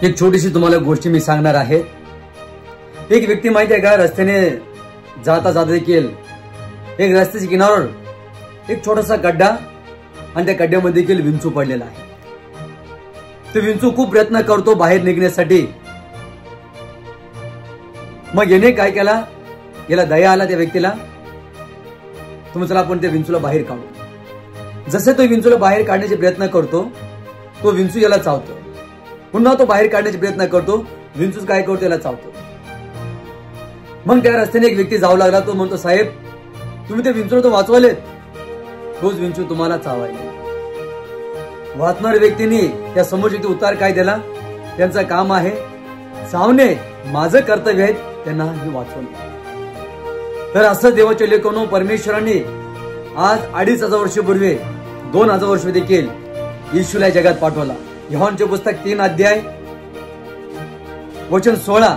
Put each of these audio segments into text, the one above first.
एक छोटीशी तुम्हाला गोष्टी मी सांगणार आहे। एक व्यक्ती माहिती आहे का, रस्त्याने जाता जाता देखील एक रस्त्याच्या किनाऱ्यावर एक छोटासा खड्डा आणि त्या खड्ड्यामध्ये देखील विंचू पडलेला आहे। तो विंचू खूप प्रयत्न करतो बाहेर निघण्यासाठी। मग याने काय केला, याला दया आला त्या व्यक्तीला, तुम्ही चला आपण त्या विंचूला बाहेर काढू। जसे तो विंचूला बाहेर काढण्याचे प्रयत्न करतो, तो विंचू याला चावतो। पुन्हा तो बाहेर काढण्याचे प्रयत्न करतो, विंचू काय करतो, याला चावतो। मग त्या रस्त्याने एक व्यक्ती जाऊ लागला। तो म्हणतो, साहेब तुम्ही त्या विंचूला तो वाचवलेत, तोच विंचू तुम्हाला चावायला। वाचणाऱ्या व्यक्तीने त्या समोरच्या उत्तर काय दिला, त्यांचं काम आहे चावणे, माझं कर्तव्य आहे त्यांना हे वाचवणे। तर असं देवाच्या लेखनो परमेश्वराने आज 2500 वर्षापूर्वी 2000 वर्ष देखील येशूला जगात पाठवला। योहानचे पुस्तक 3 अध्याय वचन 16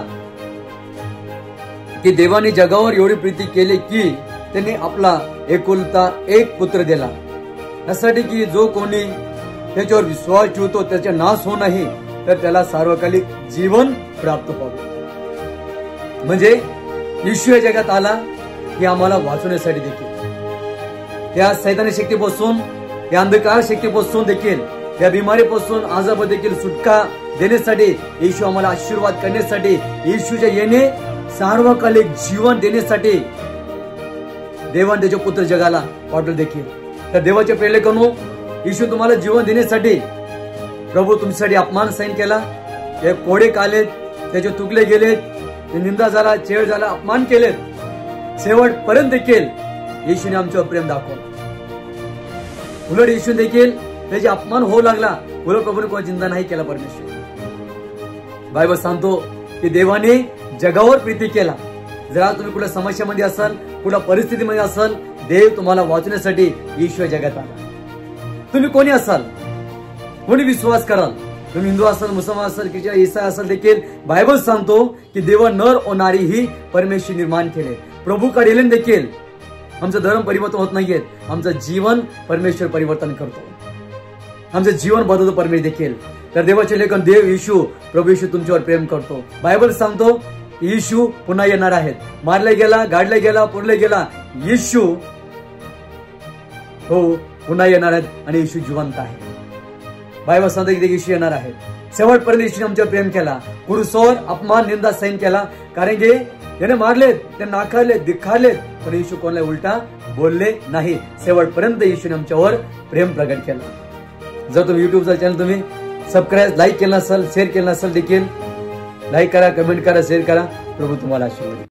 की देवाने जगावर एवढी प्रीती केली की त्यांनी आपला एकुलता एक पुत्र दिला, यासाठी की जो कोणी त्याच्यावर विश्वास ठेवतो त्याचा नाश होऊ नये, तर त्याला सार्वकालिक जीवन प्राप्त व्हावे। म्हणजे येशू या जगात आला की आम्हाला वाचवण्यासाठी देखील, या सैतानी शक्तीपासून, या अंधकार शक्तीपासून देखील, या बिमारीपासून, आजाब देखील सुटका देण्यासाठी, येशू आम्हाला आशीर्वाद करण्यासाठी, येशूच्या येणे सार्वकालिक जीवन देण्यासाठी देवाने त्याचे पुत्र जगाला पाठवले देखील। तर देवाचे प्रेरक येशू तुम्हाला जीवन देण्यासाठी प्रभू तुमच्यासाठी अपमान सहन केला, हे कोडे कालेत, त्याचे तुकले गेलेत, निंदा झाला, छेड झाला, अपमान केलेत, शेवटपर्यंत देखील येशूने आमच्यावर प्रेम दाखवलं। उलट येशू देखील त्याचे अपमान होऊ लागला, उलट प्रभूने कोणा चिंता नाही केला परमेश्वर। बायबल सांगतो की देवाने जगावर प्रीती केला। जर तुम्ही कुठल्या समस्यामध्ये असाल, कुठल्या परिस्थितीमध्ये असाल, देव तुम्हाला वाचवण्यासाठी येशू जगात आला। तुम्ही कोणी असाल, कोणी विश्वास कराल, तुम्ही हिंदू असाल, मुसलमान असाल, ख्रिश्चन, ईसाई असाल, देखील बायबल सांगतो की देव नर और नारी ही परमेश्वर निर्माण केले। प्रभूकडे येऊन देखील आमचं धर्म परिवर्तन होत नाहीये, आमचं जीवन परमेश्वर परिवर्तन करतो, आमचं जीवन बदलतो परमेश्वर देखील। तर देवाचे लेखन देव येशू, प्रभू येशू तुमच्यावर प्रेम करतो। बायबल सांगतो येशू पुन्हा येणार आहेत, मारला गेला, गाडला गेला, पुरला गेला, येशू हो पुन्हा येणार आहेत आणि येशू जिवंत आहे। बायबल सांगतो की येशू येणार आहे। शेवटपर्यंत येशूने आमच्यावर प्रेम केला, पुरुषावर अपमान, निंदा सहन केला, कारण की त्याने मारलेत, ते नाकारलेत, धिक्कारलेत, पण येशू कोणाला उलटा बोलले नाही। शेवटपर्यंत येशूने आमच्यावर प्रेम प्रगट केला। जर तुम्ही युट्यूबचा चॅनल तुम्ही सबस्क्राईब, लाईक केला असेल, शेअर केला असेल, देखील लाईक करा, कमेंट करा, शेअर करा। प्रभू तुम्हाला आशीर्वाद